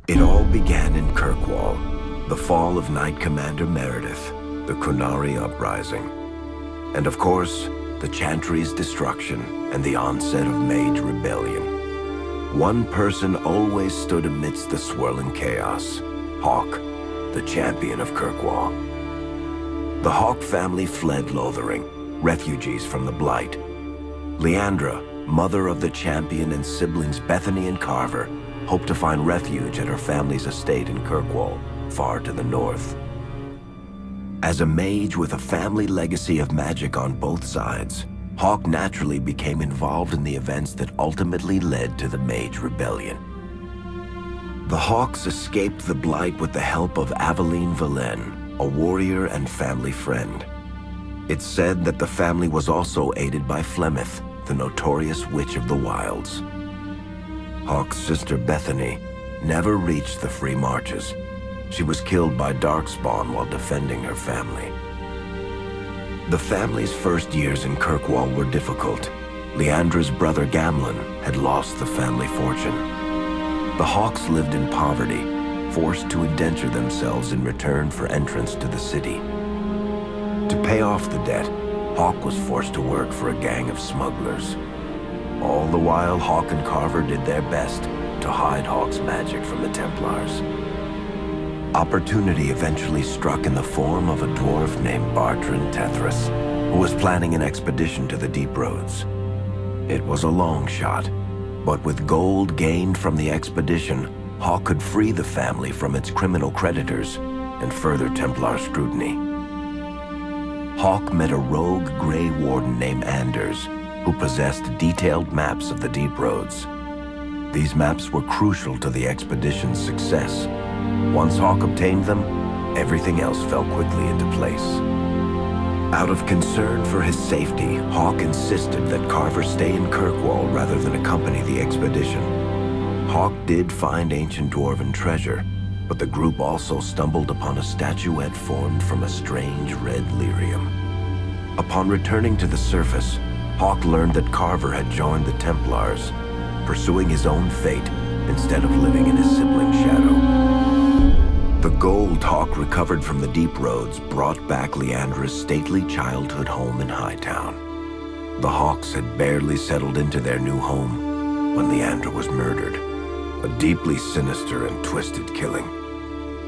It all began in Kirkwall, the fall of Knight Commander Meredith, the Qunari uprising, and of course, the Chantry's destruction and the onset of Mage Rebellion. One person always stood amidst the swirling chaos: Hawk, the champion of Kirkwall. The Hawk family fled Lothering, refugees from the Blight. Leandra, mother of the champion, and siblings Bethany and Carver, hoped to find refuge at her family's estate in Kirkwall, far to the north. As a mage with a family legacy of magic on both sides, Hawk naturally became involved in the events that ultimately led to the Mage Rebellion. The Hawks escaped the Blight with the help of Aveline Valen, a warrior and family friend. It's said that the family was also aided by Flemeth, the notorious witch of the wilds. Hawk's sister Bethany never reached the free marches. She was killed by Darkspawn while defending her family. The family's first years in Kirkwall were difficult. Leandra's brother Gamlin had lost the family fortune. The Hawks lived in poverty, forced to indenture themselves in return for entrance to the city. To pay off the debt, Hawk was forced to work for a gang of smugglers. All the while, Hawk and Carver did their best to hide Hawk's magic from the Templars. Opportunity eventually struck in the form of a dwarf named Bartrand Tethras, who was planning an expedition to the Deep Roads. It was a long shot, but with gold gained from the expedition, Hawk could free the family from its criminal creditors and further Templar scrutiny. Hawk met a rogue Grey Warden named Anders, who possessed detailed maps of the Deep Roads. These maps were crucial to the expedition's success. Once Hawk obtained them, everything else fell quickly into place. Out of concern for his safety, Hawk insisted that Carver stay in Kirkwall rather than accompany the expedition. Hawk did find ancient dwarven treasure, but the group also stumbled upon a statuette formed from a strange red lyrium. Upon returning to the surface, Hawk learned that Carver had joined the Templars, pursuing his own fate instead of living in his sibling's shadow. The gold Hawk recovered from the Deep Roads brought back Leandra's stately childhood home in Hightown. The Hawks had barely settled into their new home when Leandra was murdered, a deeply sinister and twisted killing.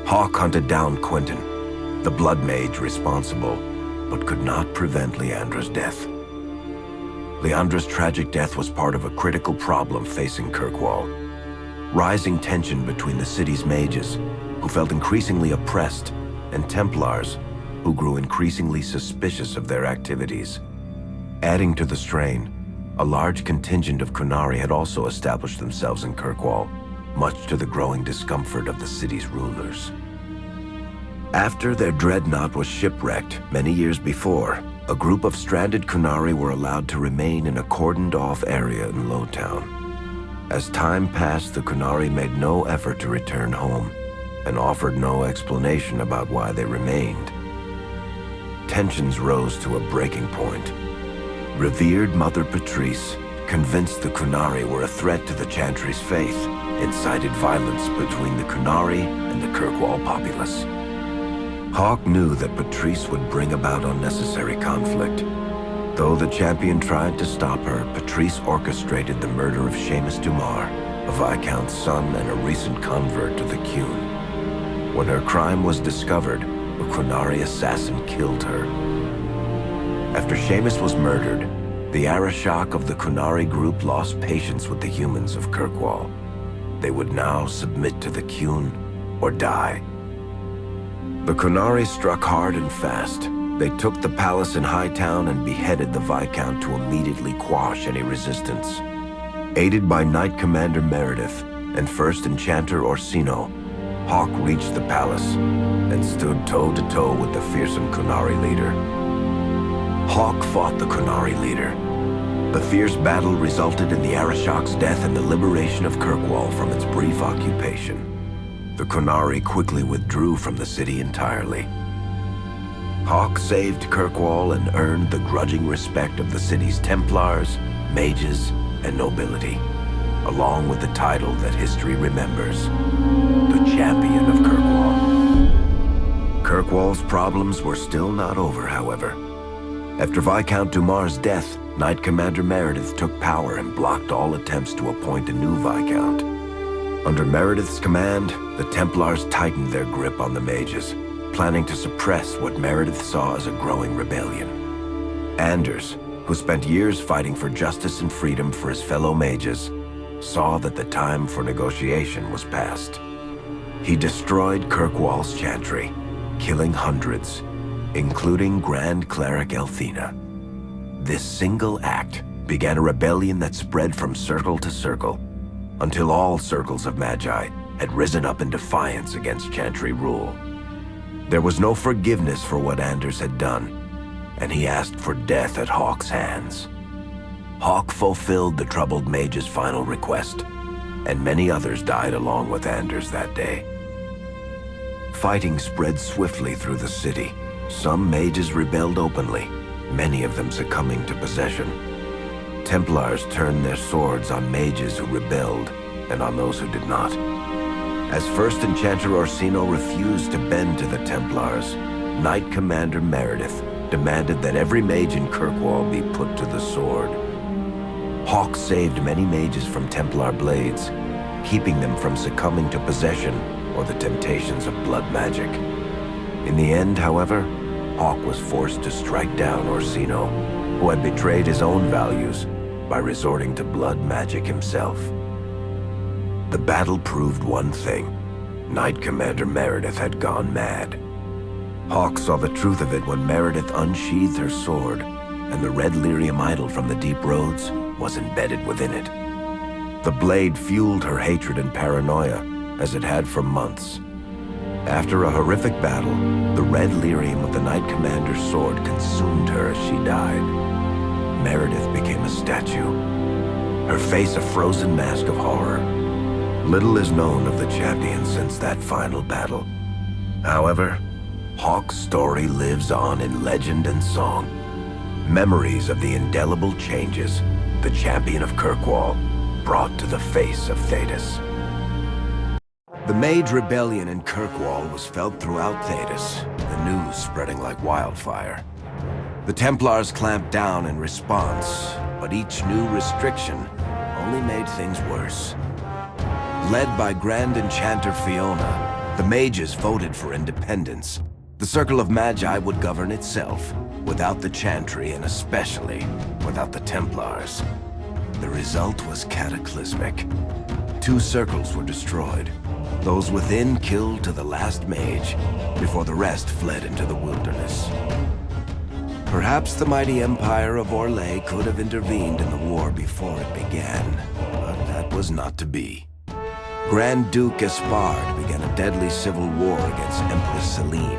Hawk hunted down Quentin, the blood mage responsible, but could not prevent Leandra's death. Leandra's tragic death was part of a critical problem facing Kirkwall: rising tension between the city's mages, who felt increasingly oppressed, and Templars, who grew increasingly suspicious of their activities. Adding to the strain, a large contingent of Qunari had also established themselves in Kirkwall, much to the growing discomfort of the city's rulers. After their dreadnought was shipwrecked many years before, a group of stranded Qunari were allowed to remain in a cordoned-off area in Lowtown. As time passed, the Qunari made no effort to return home, and offered no explanation about why they remained. Tensions rose to a breaking point. Revered Mother Patrice, convinced the Qunari were a threat to the Chantry's faith, incited violence between the Qunari and the Kirkwall populace. Hawk knew that Patrice would bring about unnecessary conflict. Though the champion tried to stop her, Patrice orchestrated the murder of Seamus Dumar, a Viscount's son and a recent convert to the Qun. When her crime was discovered, a Qunari assassin killed her. After Seamus was murdered, the Arishok of the Qunari group lost patience with the humans of Kirkwall. They would now submit to the Qun or die. The Qunari struck hard and fast. They took the palace in Hightown and beheaded the Viscount to immediately quash any resistance. Aided by Knight Commander Meredith and First Enchanter Orsino, Hawk reached the palace and stood toe-to-toe with the fearsome Qunari leader. Hawk fought the Qunari leader. The fierce battle resulted in the Arishok's death and the liberation of Kirkwall from its brief occupation. The Qunari quickly withdrew from the city entirely. Hawk saved Kirkwall and earned the grudging respect of the city's Templars, mages, and nobility, along with the title that history remembers, champion of Kirkwall. Kirkwall's problems were still not over, however. After Viscount Dumar's death, Knight Commander Meredith took power and blocked all attempts to appoint a new Viscount. Under Meredith's command, the Templars tightened their grip on the mages, planning to suppress what Meredith saw as a growing rebellion. Anders, who spent years fighting for justice and freedom for his fellow mages, saw that the time for negotiation was past. He destroyed Kirkwall's chantry, killing hundreds, including Grand Cleric Elthina. This single act began a rebellion that spread from circle to circle, until all circles of Magi had risen up in defiance against chantry rule. There was no forgiveness for what Anders had done, and he asked for death at Hawk's hands. Hawk fulfilled the troubled mage's final request, and many others died along with Anders that day. Fighting spread swiftly through the city. Some mages rebelled openly, many of them succumbing to possession. Templars turned their swords on mages who rebelled and on those who did not. As First Enchanter Orsino refused to bend to the Templars, Knight Commander Meredith demanded that every mage in Kirkwall be put to the sword. Hawk saved many mages from Templar blades, keeping them from succumbing to possession or the temptations of blood magic. In the end, however, Hawk was forced to strike down Orsino, who had betrayed his own values by resorting to blood magic himself. The battle proved one thing. Knight Commander Meredith had gone mad. Hawk saw the truth of it when Meredith unsheathed her sword, and the red lyrium idol from the deep roads was embedded within it. The blade fueled her hatred and paranoia, as it had for months. After a horrific battle, the red lyrium of the Knight Commander's sword consumed her as she died. Meredith became a statue, her face a frozen mask of horror. Little is known of the champion since that final battle. However, Hawk's story lives on in legend and song. Memories of the indelible changes the champion of Kirkwall brought to the face of Thedas. The Mage Rebellion in Kirkwall was felt throughout Thedas, the news spreading like wildfire. The Templars clamped down in response, but each new restriction only made things worse. Led by Grand Enchanter Fiona, the mages voted for independence. The Circle of Magi would govern itself, without the Chantry and especially without the Templars. The result was cataclysmic. 2 circles were destroyed. Those within killed to the last mage, before the rest fled into the wilderness. Perhaps the mighty Empire of Orlais could have intervened in the war before it began, but that was not to be. Grand Duke Espard began a deadly civil war against Empress Celine,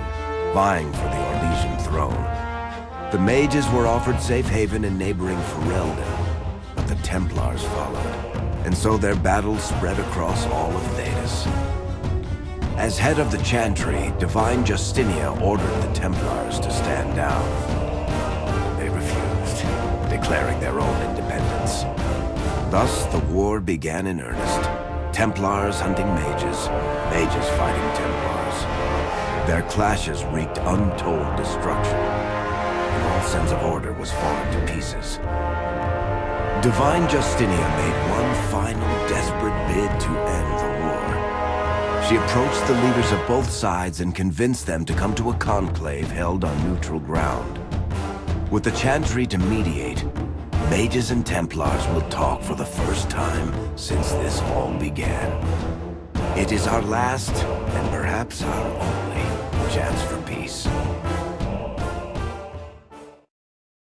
vying for the Orlesian throne. The mages were offered safe haven in neighboring Ferelden, but the Templars followed, and so their battles spread across all of Thedas. As head of the Chantry, Divine Justinia ordered the Templars to stand down. They refused, declaring their own independence. Thus, the war began in earnest. Templars hunting mages, mages fighting Templars. Their clashes wreaked untold destruction, and all sense of order was falling to pieces. Divine Justinia made one final desperate bid to end the war. She approached the leaders of both sides and convinced them to come to a conclave held on neutral ground. With the Chantry to mediate, mages and Templars will talk for the first time since this all began. It is our last, and perhaps our only, chance for peace.